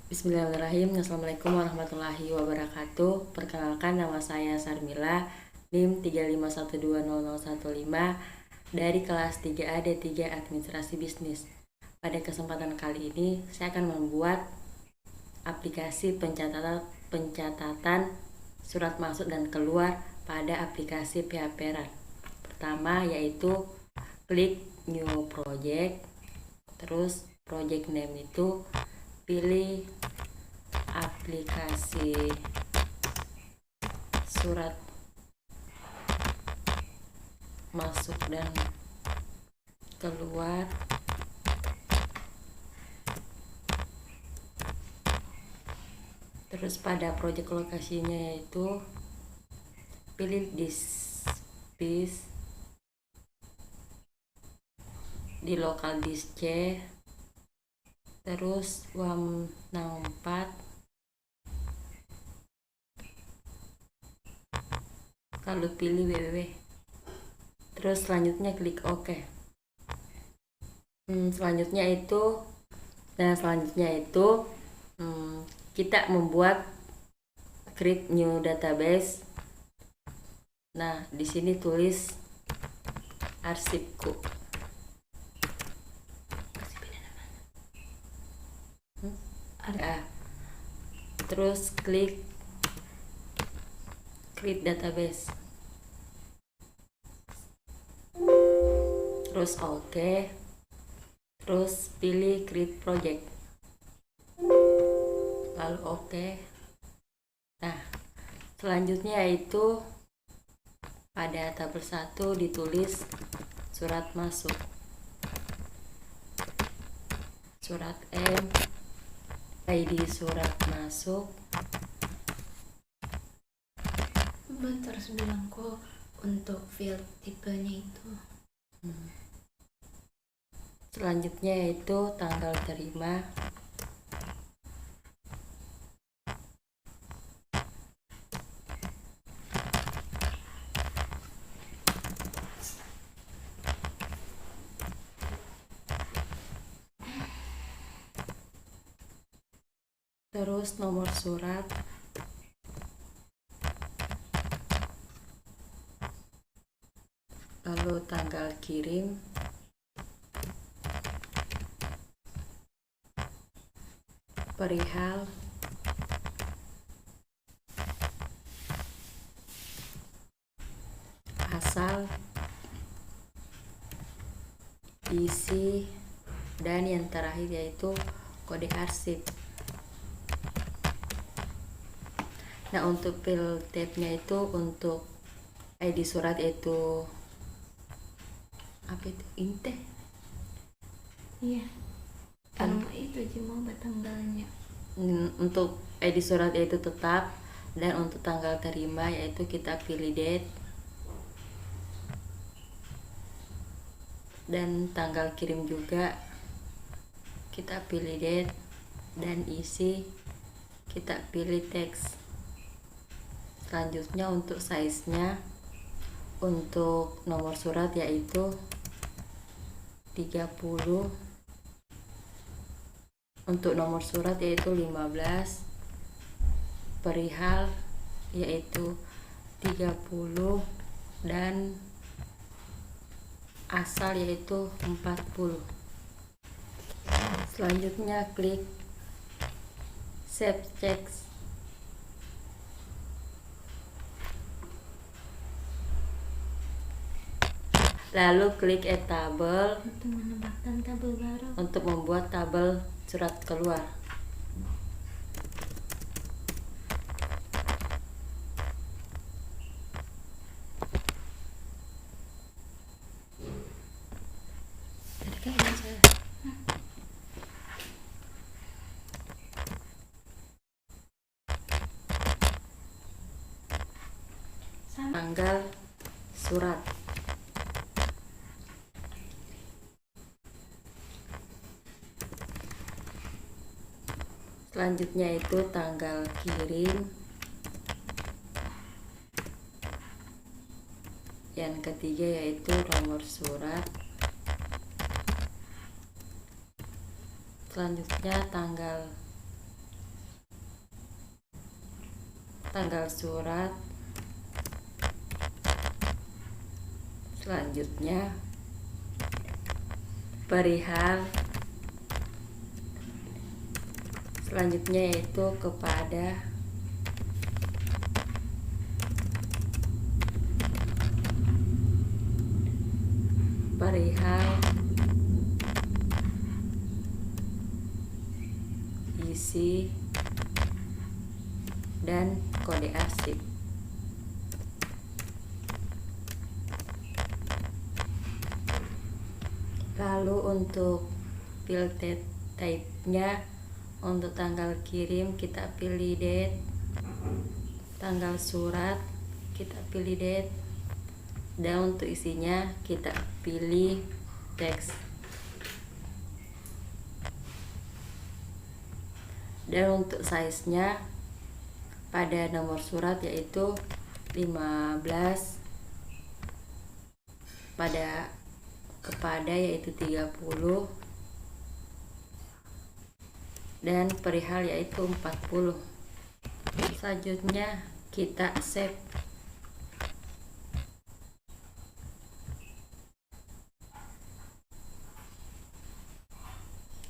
Bismillahirrahmanirrahim. Assalamualaikum warahmatullahi wabarakatuh. Perkenalkan, nama saya Sarmila, NIM 3512015 dari kelas 3A D3 Administrasi Bisnis. Pada kesempatan kali ini saya akan membuat aplikasi pencatatan surat masuk dan keluar pada aplikasi PHP-Ran. Pertama yaitu klik new project, terus project name itu pilih aplikasi surat masuk dan keluar. Terus pada project lokasinya yaitu pilih disk di lokal disk C, terus WAM64, lalu pilih www, terus selanjutnya klik OK. Selanjutnya itu kita membuat create new database. Nah, di sini tulis arsipku. Terus klik create database, terus OK, terus pilih create project, lalu OK. Nah, selanjutnya yaitu pada tabel 1 ditulis surat masuk, surat M, ID surat masuk. Terus bilang kok untuk field tipenya itu. Selanjutnya yaitu tanggal terima, terus nomor surat, lalu tanggal kirim, perihal, asal, isi, dan yang terakhir yaitu kode arsip. Nah, untuk field type-nya itu untuk ID surat itu apa itu? Inte. Iya. Itu cuma tanggalnya. Untuk ID surat yaitu tetap, dan untuk tanggal terima yaitu kita pilih date, dan tanggal kirim juga kita pilih date, dan isi kita pilih teks. Selanjutnya untuk size-nya, untuk nomor surat yaitu 30, untuk nomor surat yaitu 15, perihal yaitu 30, dan asal yaitu 40. Selanjutnya klik save text, lalu klik add tabel Untuk menambahkan tabel baru. untuk membuat tabel surat keluar. Tanggal surat, selanjutnya itu tanggal kirim, yang ketiga yaitu nomor surat, selanjutnya tanggal tanggal surat. Selanjutnya perihal, selanjutnya yaitu kepada perihal isi dan kode arsip. Lalu untuk field type-nya, untuk tanggal kirim kita pilih date, tanggal surat kita pilih date, dan untuk isinya kita pilih teks. Dan untuk size-nya pada nomor surat yaitu 15, kepada yaitu 30, dan perihal yaitu 40. Selanjutnya kita save.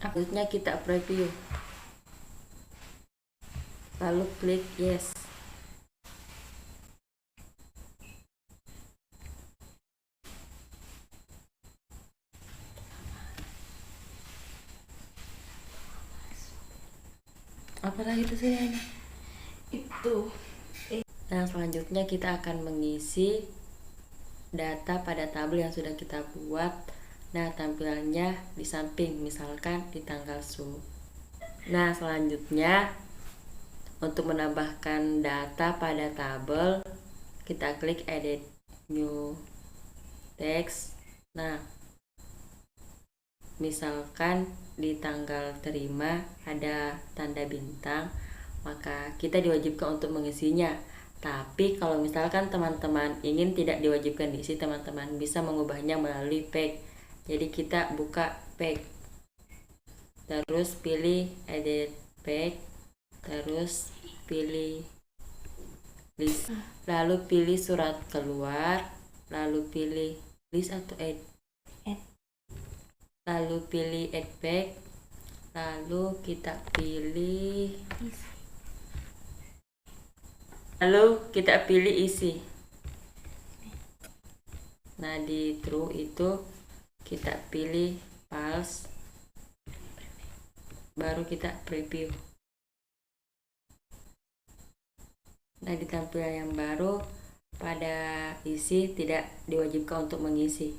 Selanjutnya kita preview, lalu klik yes. Apalagi itu sih Itu. Nah, selanjutnya kita akan mengisi data pada tabel yang sudah kita buat. Nah, tampilannya di samping, misalkan di tanggal su. Nah, selanjutnya untuk menambahkan data pada tabel, kita klik edit new text. Nah, misalkan di tanggal terima ada tanda bintang, maka kita diwajibkan untuk mengisinya. Tapi kalau misalkan teman-teman ingin tidak diwajibkan diisi, teman-teman bisa mengubahnya melalui pack. Jadi kita buka pack, terus pilih edit pack, terus pilih list, lalu pilih surat keluar, lalu pilih list atau add, lalu pilih add pack, lalu kita pilih isi. Nah, di true itu kita pilih false, baru kita preview. Nah, di tampilan yang baru pada isi tidak diwajibkan untuk mengisi.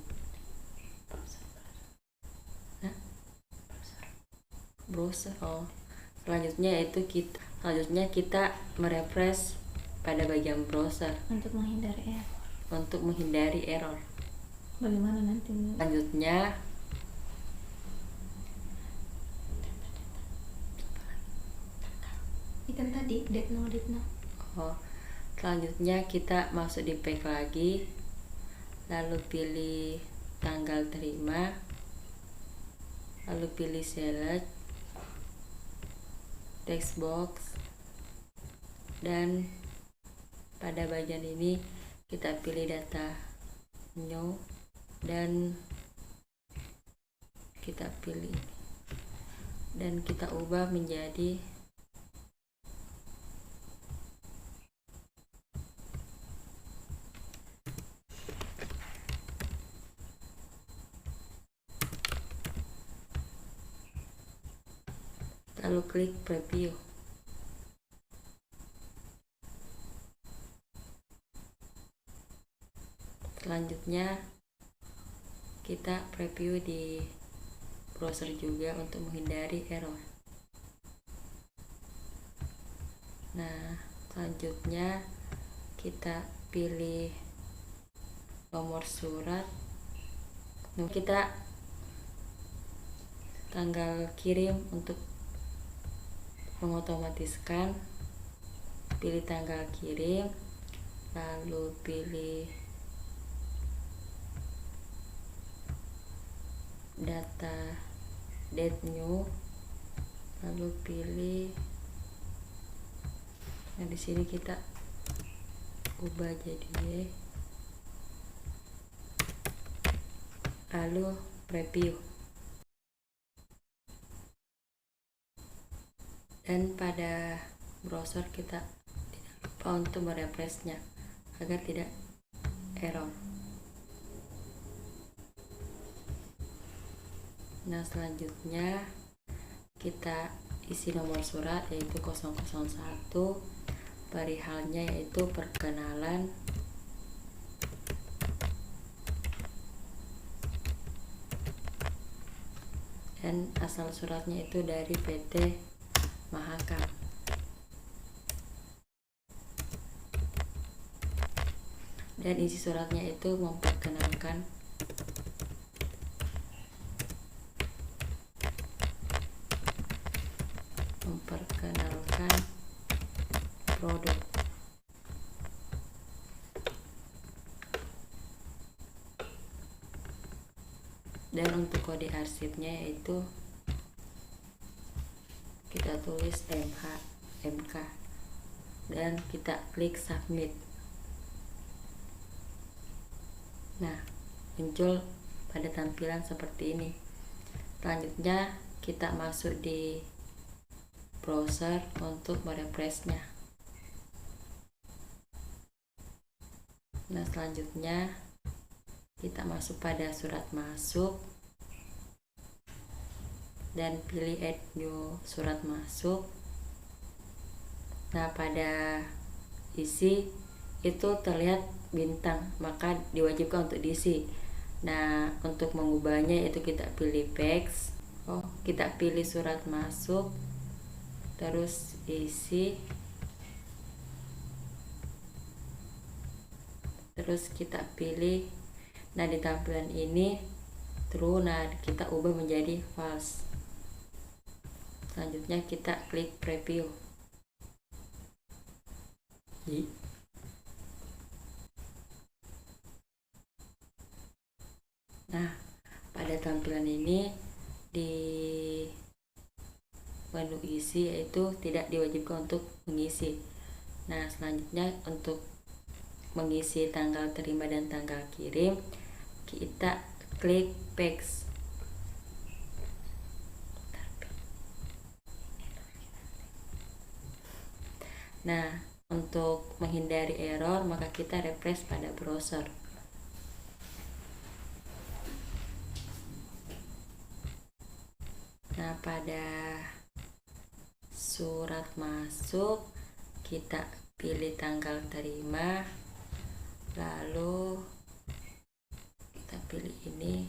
Browser. Selanjutnya kita merefresh pada bagian browser Untuk menghindari error. Bagaimana nanti? Selanjutnya Ikan tadi date no. Selanjutnya kita masuk di pack lagi, lalu pilih tanggal terima, lalu pilih select text box, dan pada bagian ini kita pilih data new, dan kita pilih dan kita ubah menjadi lalu klik preview. Selanjutnya kita preview di browser juga untuk menghindari error. Nah, selanjutnya kita pilih nomor surat, kita tanggal kirim. Untuk mengotomatiskan, pilih tanggal kirim, lalu pilih data date new, lalu pilih, nah di sini kita ubah jadi Y, lalu preview. Dan pada browser kita tidak lupa untuk merefreshnya agar tidak error. Nah, selanjutnya kita isi nomor surat yaitu 001, perihalnya yaitu perkenalan, dan asal suratnya itu dari PT Mahakam. Dan isi suratnya itu memperkenalkan produk. Dan untuk kode arsipnya yaitu kita tulis MK dan kita klik submit. Nah, muncul pada tampilan seperti ini. Selanjutnya kita masuk di browser untuk merefreshnya. Nah, selanjutnya kita masuk pada surat masuk dan pilih add new surat masuk. Nah, pada isi itu terlihat bintang, maka diwajibkan untuk diisi. Nah, untuk mengubahnya itu kita pilih paste. Kita pilih surat masuk, terus isi, terus kita pilih. Nah, di tampilan ini true, nah kita ubah menjadi false. Selanjutnya kita klik preview. Nah, pada tampilan ini di menu isi yaitu tidak diwajibkan untuk mengisi. Nah, selanjutnya untuk mengisi tanggal terima dan tanggal kirim, kita klik paste. Nah, untuk menghindari error maka kita refresh pada browser. Nah, pada surat masuk kita pilih tanggal terima, lalu kita pilih ini,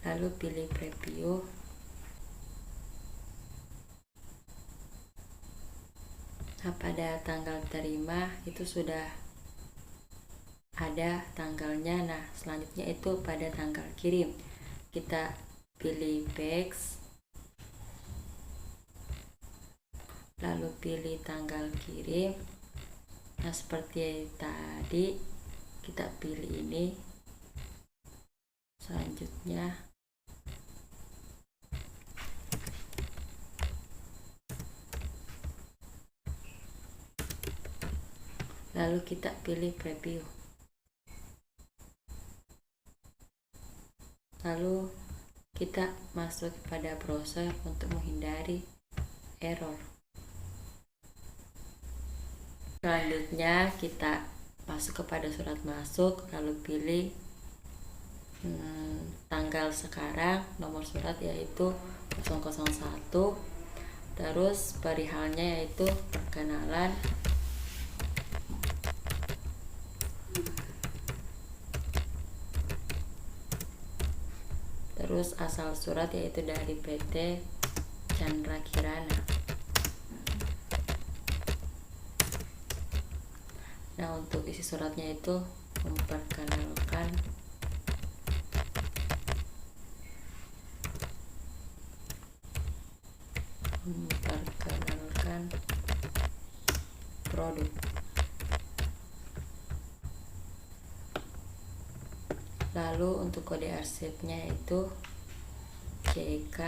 lalu pilih preview. Nah, pada tanggal terima itu sudah ada tanggalnya. Nah, selanjutnya itu pada tanggal kirim kita pilih paste, lalu pilih tanggal kirim. Nah, seperti tadi kita pilih ini. Selanjutnya lalu kita pilih preview, lalu kita masuk pada browser untuk menghindari error. Selanjutnya kita masuk kepada surat masuk, lalu pilih tanggal sekarang, nomor surat yaitu 001, terus perihalnya yaitu perkenalan, terus asal surat yaitu dari PT Chandra Kirana. Nah, untuk isi suratnya itu memperkenalkan produk. Lalu untuk kode arsipnya itu CK,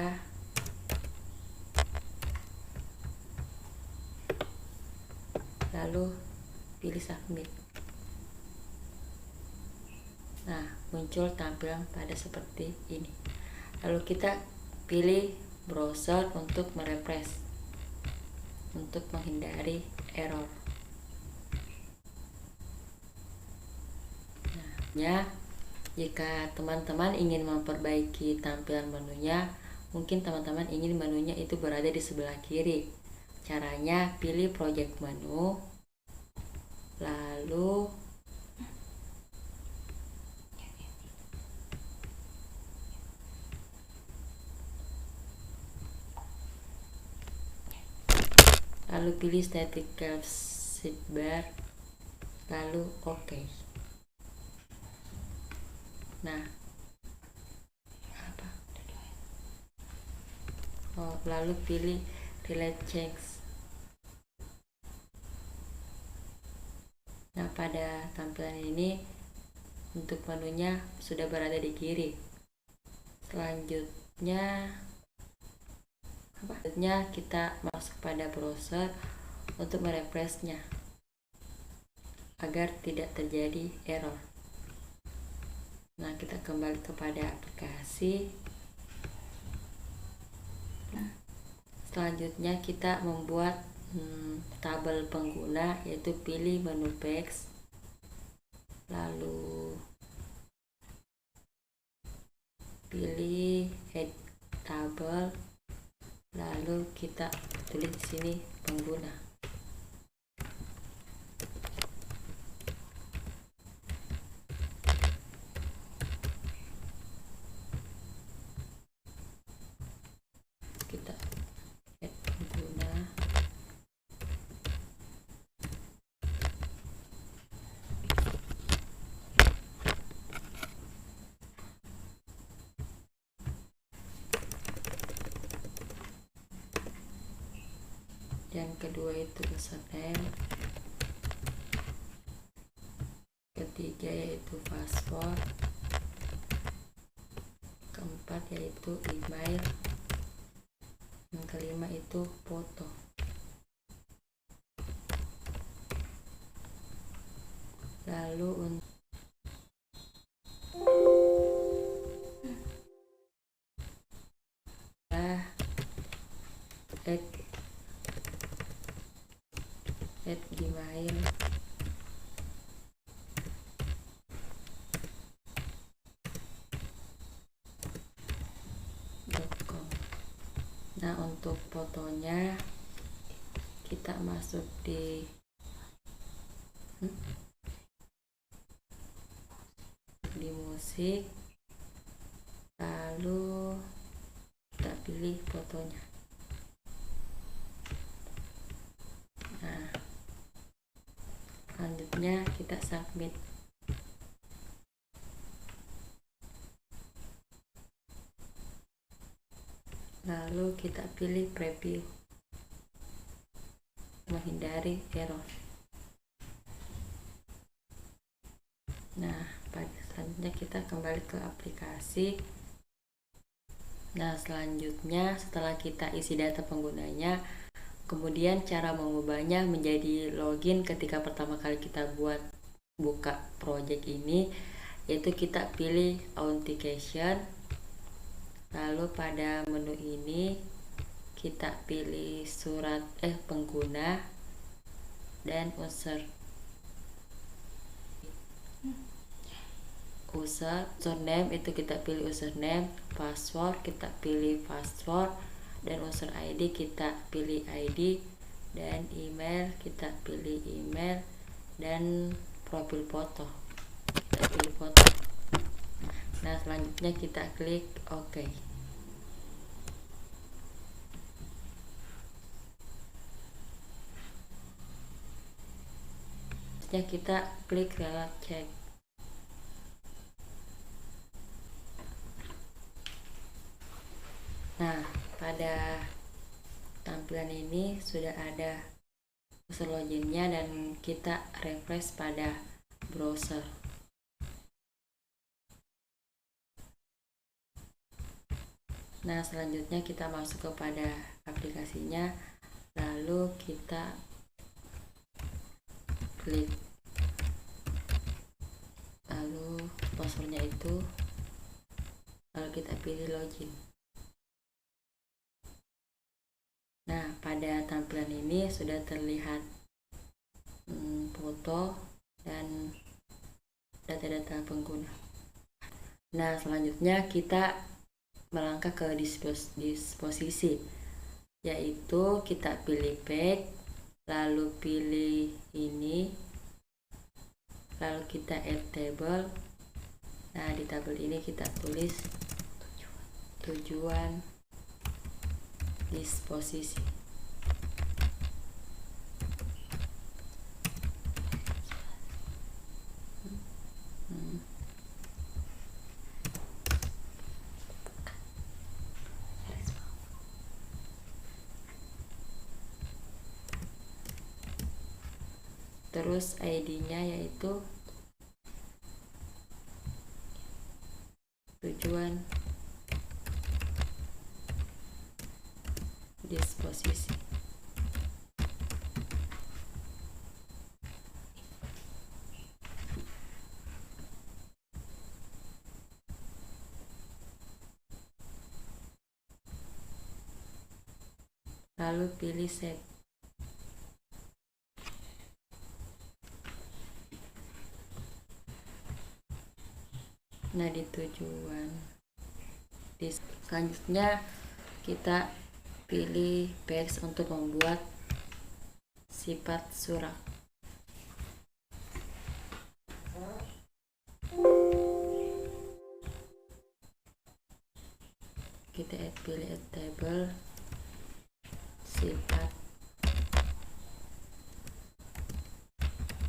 lalu pilih submit. Nah, muncul tampilan pada seperti ini. Lalu kita pilih browser untuk merefresh untuk menghindari error. Nah, jika teman-teman ingin memperbaiki tampilan menunya, mungkin teman-teman ingin menunya itu berada di sebelah kiri. Caranya pilih project menu, lalu pilih static sidebar, lalu OK. Nah, lalu pilih delete change. Nah, pada tampilan ini untuk menunya sudah berada di kiri. Selanjutnya kita masuk pada browser untuk merefreshnya agar tidak terjadi error. Nah, kita kembali kepada aplikasi. Nah, selanjutnya kita membuat tabel pengguna, yaitu pilih menu page, lalu pilih add tabel, lalu kita tulis di sini pengguna. Kita add pengguna. Yang kedua itu username, ketiga yaitu password, keempat yaitu email, yang kelima itu foto. Lalu untuk add gmail.com. Nah, untuk fotonya kita masuk di musik, lalu kita pilih fotonya. Nah, selanjutnya kita submit. Lalu kita pilih preview, menghindari error. Nah, selanjutnya kita kembali ke aplikasi. Nah, selanjutnya setelah kita isi data penggunanya, kemudian cara mengubahnya menjadi login ketika pertama kali kita buka project ini, yaitu kita pilih authentication. Lalu pada menu ini kita pilih surat pengguna dan username itu kita pilih username, password kita pilih password, dan user ID kita pilih ID, dan email kita pilih email, dan profil foto kita pilih foto. Nah, selanjutnya kita klik OK. Selanjutnya kita klik relate check. Nah, pada tampilan ini sudah ada user loginnya dan kita refresh pada browser. Nah, selanjutnya kita masuk kepada aplikasinya, lalu kita klik, lalu passwordnya itu, lalu kita pilih login. Nah, pada tampilan ini sudah terlihat foto dan data-data pengguna. Nah, selanjutnya kita melangkah ke disposisi, yaitu kita pilih pack, lalu pilih ini, lalu kita add table. Nah, di tabel ini kita tulis tujuan disposisi. Terus ID-nya yaitu tujuan disposisi. Lalu pilih save. Nah, di tujuan selanjutnya kita pilih text untuk membuat sifat surat. Kita pilih add table sifat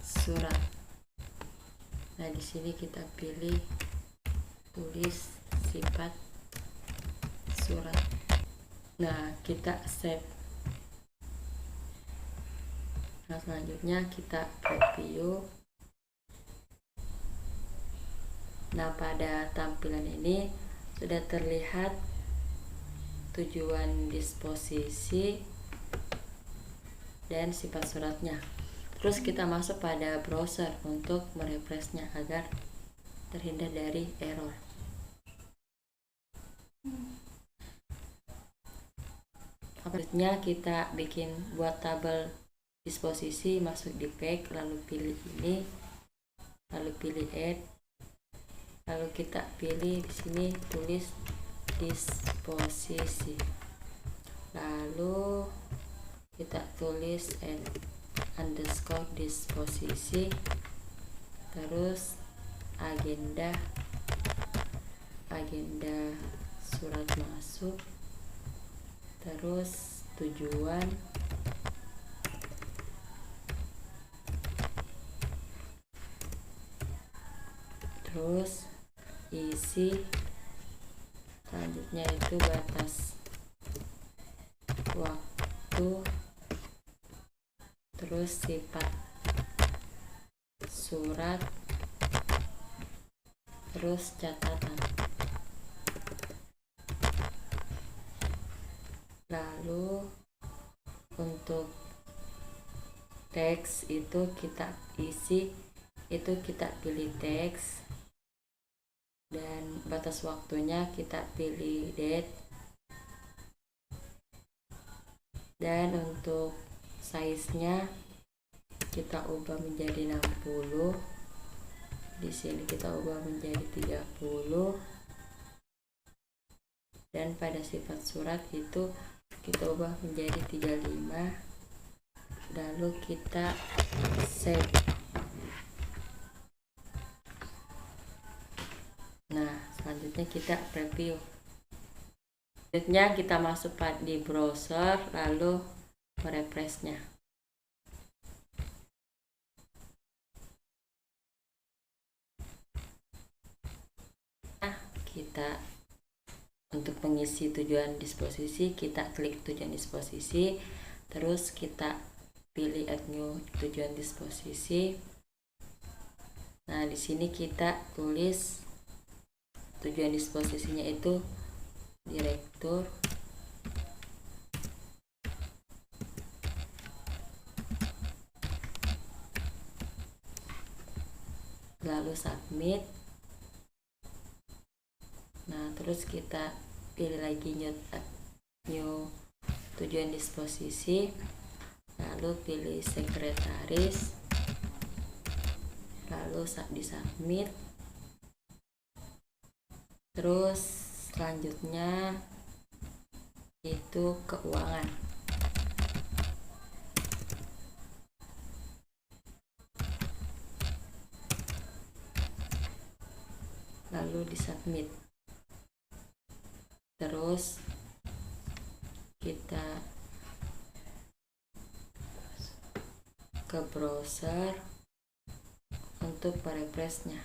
surat. Nah, di sini kita pilih tulis sifat surat. Nah, kita save. Nah, selanjutnya kita preview. Nah, pada tampilan ini sudah terlihat tujuan disposisi dan sifat suratnya. Terus kita masuk pada browser untuk merefreshnya agar terhindar dari error. Selanjutnya kita buat tabel disposisi, masuk di pack, lalu pilih ini, lalu pilih add, lalu kita pilih di sini tulis disposisi, lalu kita tulis add underscore disposisi, terus agenda surat masuk, terus tujuan, terus isi, selanjutnya itu batas waktu, terus sifat surat, terus catatan. Lalu untuk teks itu kita isi, itu kita pilih teks, dan batas waktunya kita pilih date, dan untuk size-nya kita ubah menjadi 60, di sini kita ubah menjadi 30, dan pada sifat surat itu kita ubah menjadi 35, lalu kita save. Nah, selanjutnya kita preview. Selanjutnya kita masuk di browser, lalu merefreshnya. Nah, kita untuk mengisi tujuan disposisi, kita klik tujuan disposisi, terus kita pilih add new tujuan disposisi. Nah, di sini kita tulis tujuan disposisinya itu direktur, lalu submit. Nah, terus kita pilih lagi new tujuan disposisi, lalu pilih sekretaris, lalu di submit. Terus selanjutnya itu keuangan. Lalu di submit. Terus kita ke browser untuk merefreshnya.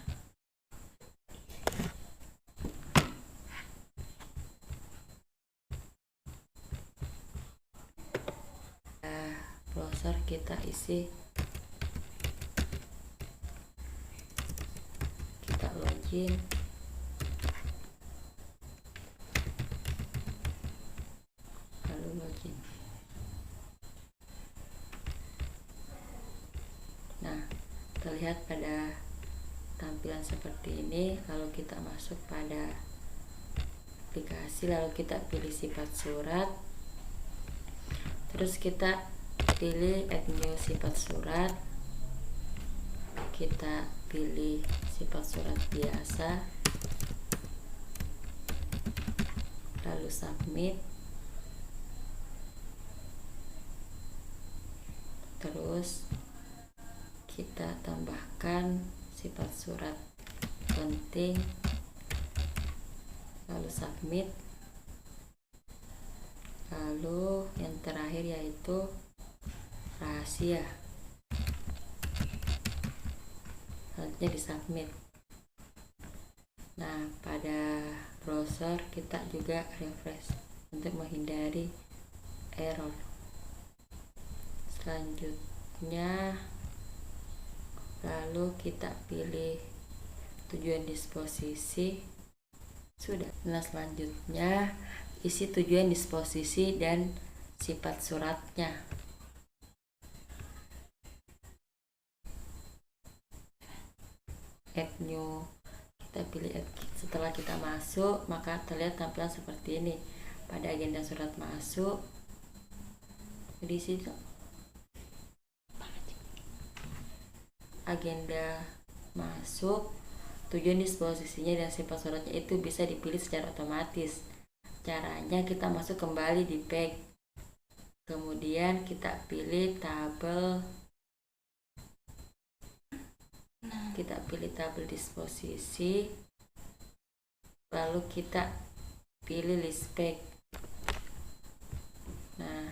Browser kita isi, kita login, lalu login. Nah, terlihat pada tampilan seperti ini. Lalu kita masuk pada aplikasi, lalu kita pilih sifat surat, terus kita pilih add new sifat surat, kita pilih sifat surat biasa, lalu submit. Terus kita tambahkan sifat surat penting, lalu submit. Lalu yang terakhir yaitu rahasia, selanjutnya di submit. Nah, pada browser kita juga refresh untuk menghindari error. Selanjutnya lalu kita pilih tujuan disposisi, sudah. Nah, selanjutnya isi tujuan disposisi dan sifat suratnya. Add new, kita pilih add. Setelah kita masuk, maka terlihat tampilan seperti ini. Pada agenda surat masuk, di situ agenda masuk, tujuan disposisinya dan sifat suratnya itu bisa dipilih secara otomatis. Caranya kita masuk kembali di back, kemudian kita pilih tabel, kita pilih tabel disposisi, lalu kita pilih list back. Nah,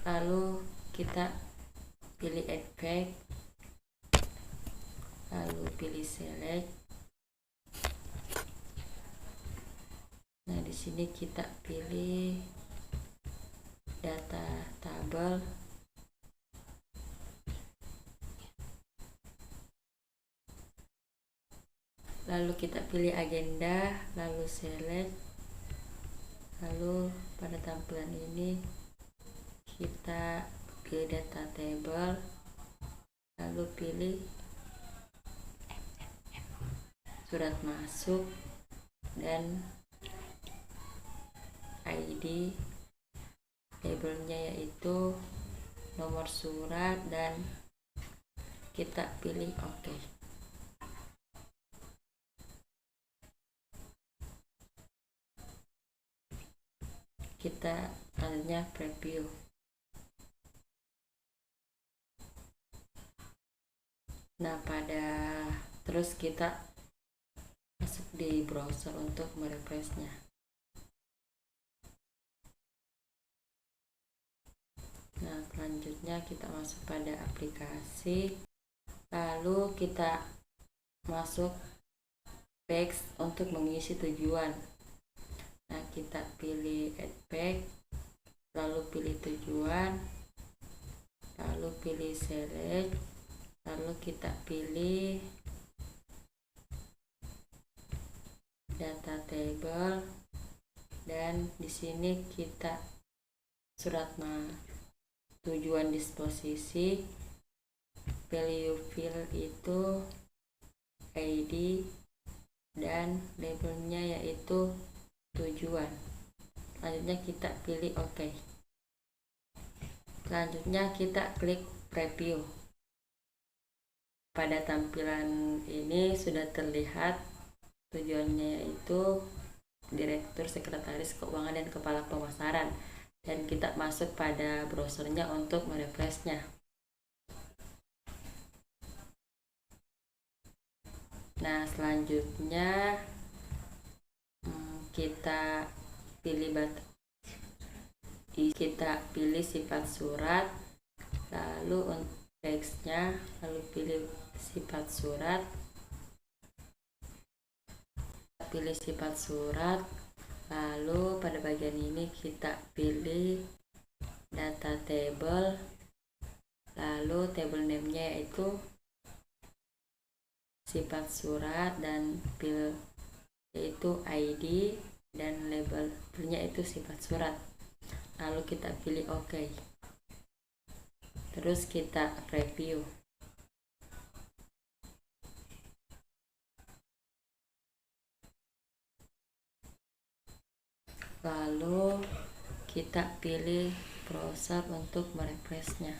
lalu kita pilih add back, lalu pilih select. Nah, di sini kita pilih data tabel, lalu kita pilih agenda, lalu select. Lalu pada tampilan ini kita pilih data table, lalu pilih surat masuk dan ID. Labelnya yaitu nomor surat dan kita pilih OK. Kita selanjutnya preview. Nah, terus kita masuk di browser untuk merefreshnya. Nah, selanjutnya kita masuk pada aplikasi, lalu kita masuk text untuk mengisi tujuan. Nah, kita pilih add back, lalu pilih tujuan, lalu pilih select, lalu kita pilih data table, dan di sini kita surat tujuan disposisi, value field itu ID, dan labelnya yaitu tujuan. Selanjutnya kita pilih OK. Selanjutnya kita klik preview. Pada tampilan ini sudah terlihat tujuannya yaitu direktur, sekretaris keuangan, dan kepala pemasaran, dan kita masuk pada browsernya untuk merefreshnya. Nah, selanjutnya kita pilih sifat surat, lalu untuk teksnya, lalu pilih sifat surat, lalu pada bagian ini kita pilih data table, lalu table name-nya yaitu sifat surat, dan field yaitu ID, dan labelnya itu sifat surat. Lalu kita pilih OK. Terus kita preview. Lalu kita pilih browser untuk merefreshnya.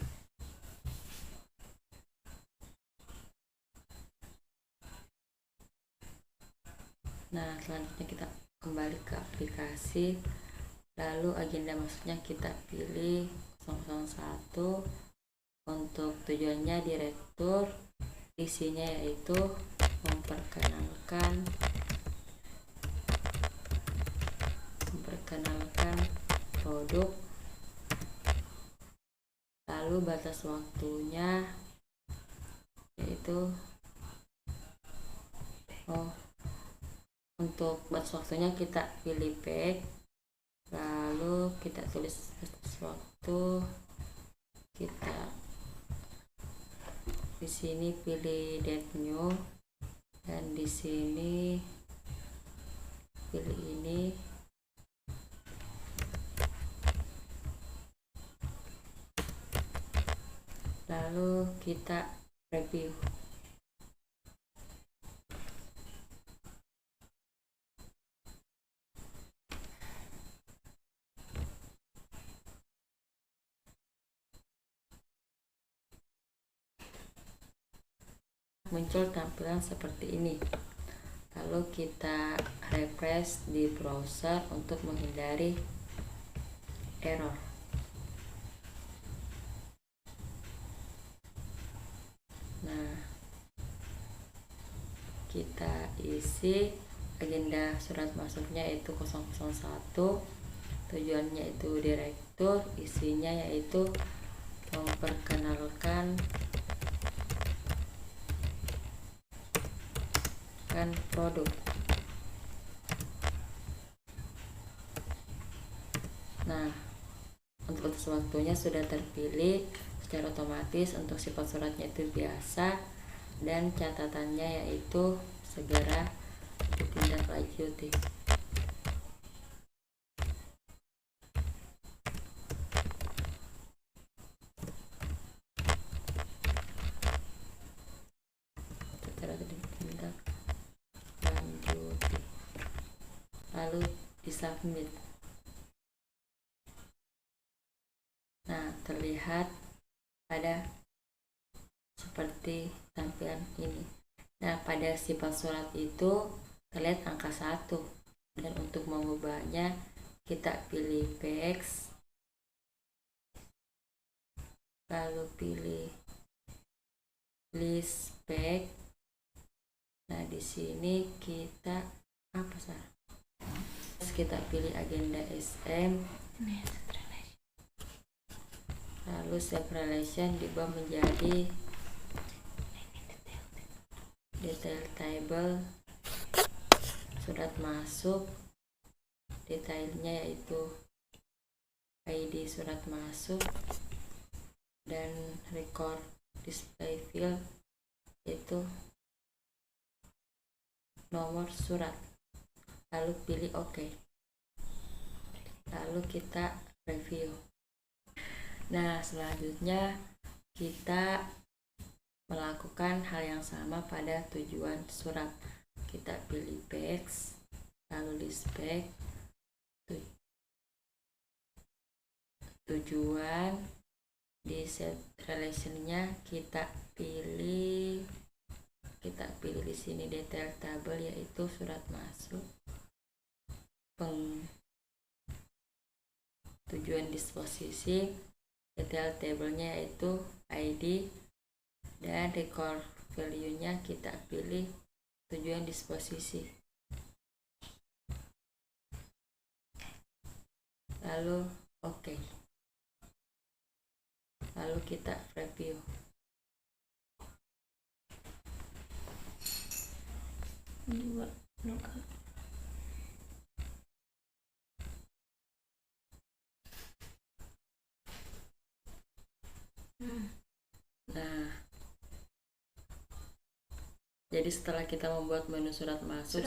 Nah, selanjutnya kita kembali ke aplikasi, lalu agenda masuknya kita pilih 001. Untuk tujuannya direktur, isinya yaitu memperkenalkan produk, lalu batas waktunya yaitu untuk batas waktunya kita pilih back, lalu kita tulis batas waktu, kita di sini pilih date new, dan di sini pilih ini, lalu kita review. Muncul tampilan seperti ini. Lalu kita refresh di browser untuk menghindari error. Nah, kita isi agenda surat masuknya yaitu 001, tujuannya itu direktur, isinya yaitu memperkenalkan produk. Nah, untuk batas waktunya sudah terpilih secara otomatis. Untuk sifat suratnya itu biasa, dan catatannya yaitu segera ditindaklanjuti. Lalu disubmit. Nah, terlihat ada seperti tampilan ini. Nah, pada sifat surat itu terlihat angka 1, dan untuk mengubahnya kita pilih text, lalu pilih list spec. Nah, di sini kita kita pilih agenda SM, lalu save relation diubah menjadi detail table, surat masuk, detailnya yaitu ID surat masuk, dan record display field yaitu nomor surat, lalu pilih OK, lalu kita review. Nah, selanjutnya kita melakukan hal yang sama pada tujuan surat. Kita pilih back, lalu list back, tujuan, di set relationnya kita pilih di sini detail tabel yaitu surat masuk, tujuan disposisi, detail tabelnya yaitu ID, dan record value-nya kita pilih tujuan disposisi. Lalu OK. Lalu kita review. Dua luka. Nah, jadi setelah kita membuat menu surat masuk,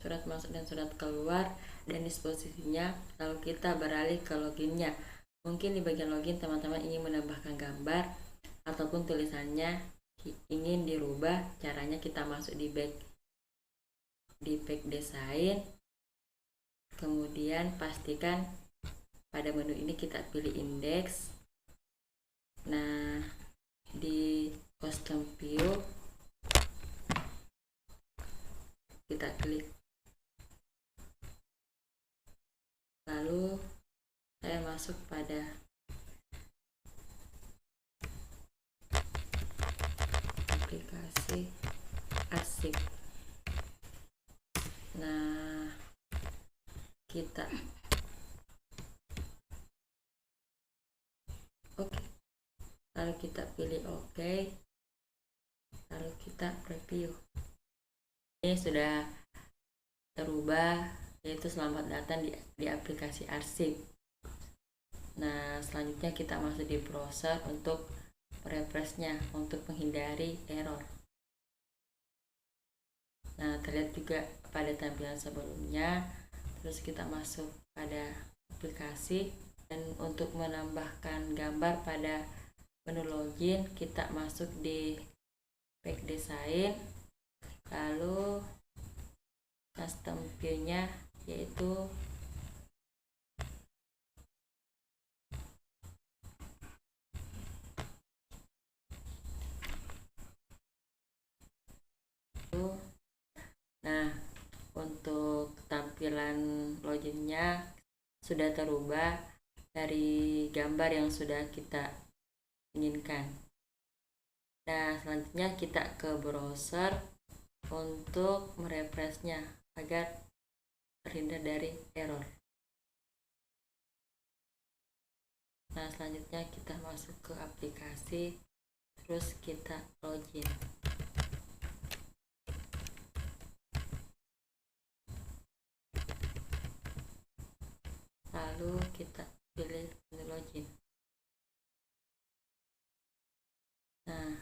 surat masuk dan surat keluar dan disposisinya, lalu kita beralih ke loginnya. Mungkin di bagian login teman-teman ingin menambahkan gambar ataupun tulisannya ingin dirubah. Caranya kita masuk di back design, kemudian pastikan pada menu ini kita pilih index. Nah, di custom view kita klik, lalu saya masuk pada aplikasi arsip. Nah, kita OK, lalu kita pilih OK, lalu kita review. Ini sudah terubah, yaitu selamat datang di aplikasi arsip. Nah, selanjutnya kita masuk di browser untuk refreshnya untuk menghindari error. Nah, terlihat juga pada tampilan sebelumnya. Terus kita masuk pada aplikasi, dan untuk menambahkan gambar pada menu login kita masuk di back design, lalu custom view-nya yaitu nah, untuk tampilan loginnya sudah terubah dari gambar yang sudah kita inginkan. Nah, selanjutnya kita ke browser untuk merefreshnya agar terhindar dari error. Nah, selanjutnya kita masuk ke aplikasi, terus kita login. Lalu kita pilih menu login. Nah,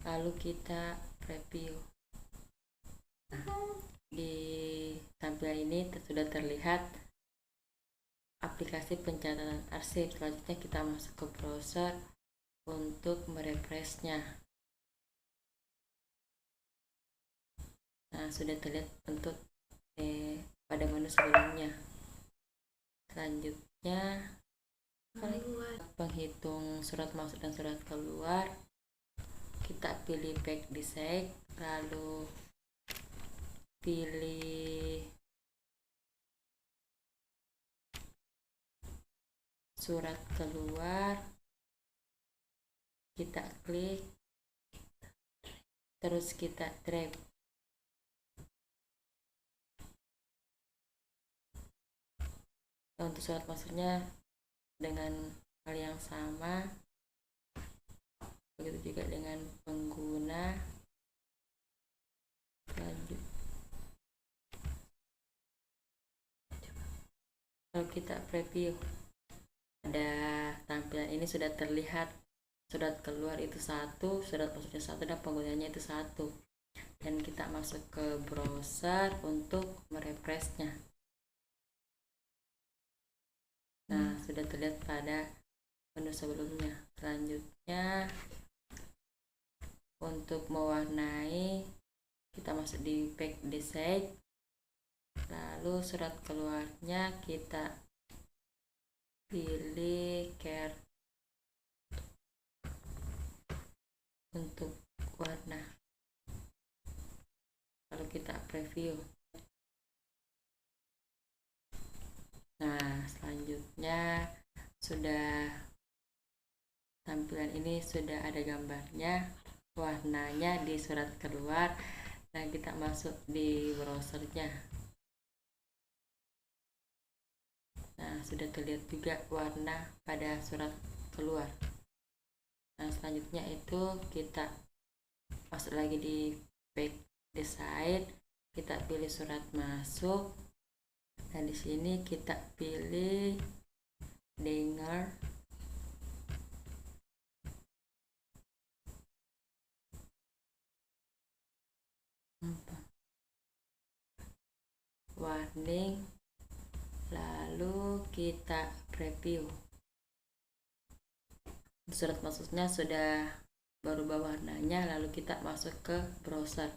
lalu kita review. Nah, di tampilan ini sudah terlihat aplikasi pencatatan arsip. Selanjutnya kita masuk ke browser untuk merefreshnya. Nah, sudah terlihat bentuk pada menu sebelumnya. Selanjutnya penghitung surat masuk dan surat keluar, kita pilih back design, lalu pilih surat keluar, kita klik, terus kita drag. Untuk surat masuknya dengan hal yang sama. Begitu juga dengan pengguna. Lanjut, kalau kita preview, pada tampilan ini sudah terlihat surat keluar itu satu, surat masuknya satu, dan penggunanya itu satu. Dan kita masuk ke browser untuk merefreshnya. Nah, sudah terlihat pada menu sebelumnya. Selanjutnya, untuk mewarnai, kita masuk di pack design, lalu surat keluarnya kita pilih care untuk warna, lalu kita preview. Nah, selanjutnya sudah tampilan ini sudah ada gambarnya, warnanya di surat keluar. Nah, kita masuk di browsernya. Nah, sudah terlihat juga warna pada surat keluar. Nah, selanjutnya itu kita masuk lagi di pack design, kita pilih surat masuk. Nah, di sini kita pilih dengar. Warning, lalu kita preview. Surat masuknya sudah berubah warnanya, lalu kita masuk ke browser,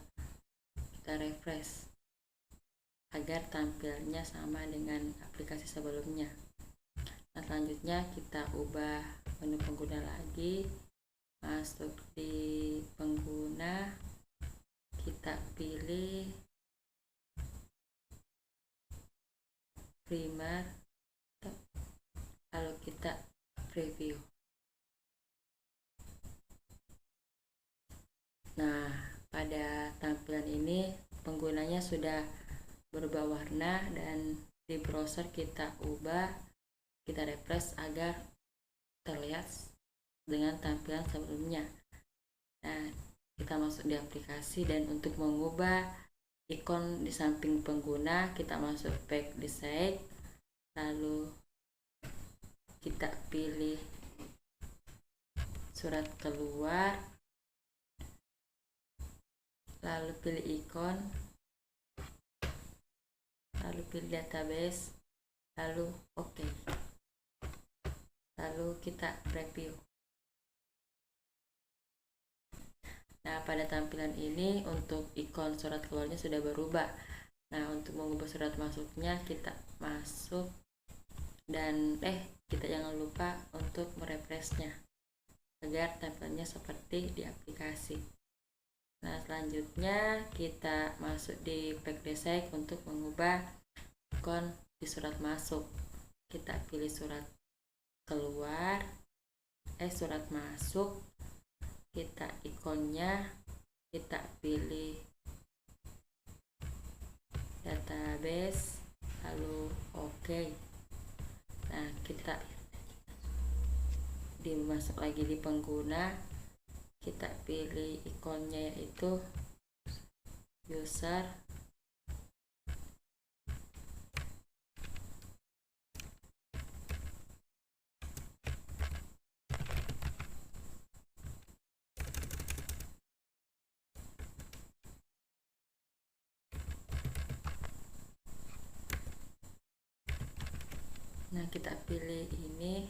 kita refresh agar tampilnya sama dengan aplikasi sebelumnya. Nah, selanjutnya kita ubah menu pengguna lagi, masuk di pengguna, kita pilih primer, lalu kita preview. Nah, pada tampilan ini penggunanya sudah berubah warna, dan di browser kita ubah, kita refresh agar terlihat dengan tampilan sebelumnya. Nah, kita masuk di aplikasi, dan untuk mengubah ikon di samping pengguna, kita masuk pack design, lalu kita pilih surat keluar, lalu pilih ikon, lalu pilih database, lalu oke. Lalu kita preview. Nah, pada tampilan ini untuk ikon surat keluarnya sudah berubah. Nah, untuk mengubah surat masuknya, kita masuk, dan kita jangan lupa untuk merefreshnya agar tampilannya seperti di aplikasi. Nah, selanjutnya kita masuk di pack design untuk mengubah ikon di surat masuk. Kita pilih surat keluar, surat masuk, kita ikonnya kita pilih database, lalu oke. Nah, kita dimasuk lagi di pengguna, kita pilih ikonnya yaitu user, nah kita pilih ini,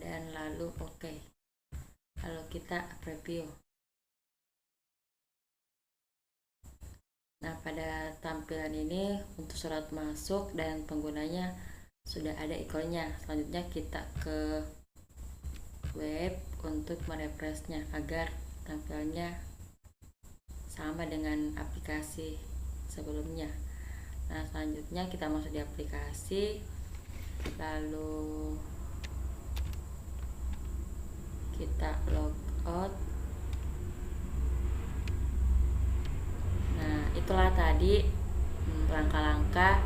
dan lalu oke. Lalu kita preview. Nah, pada tampilan ini untuk surat masuk dan penggunanya sudah ada ikonnya. Selanjutnya kita ke web untuk merefreshnya agar tampilannya sama dengan aplikasi sebelumnya. Nah, selanjutnya kita masuk di aplikasi, lalu kita log out. Nah, itulah tadi langkah-langkah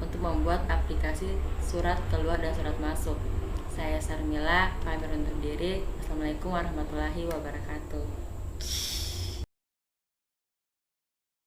untuk membuat aplikasi surat keluar dan surat masuk. Saya Sarmila, pamit undur diri. Assalamualaikum warahmatullahi wabarakatuh.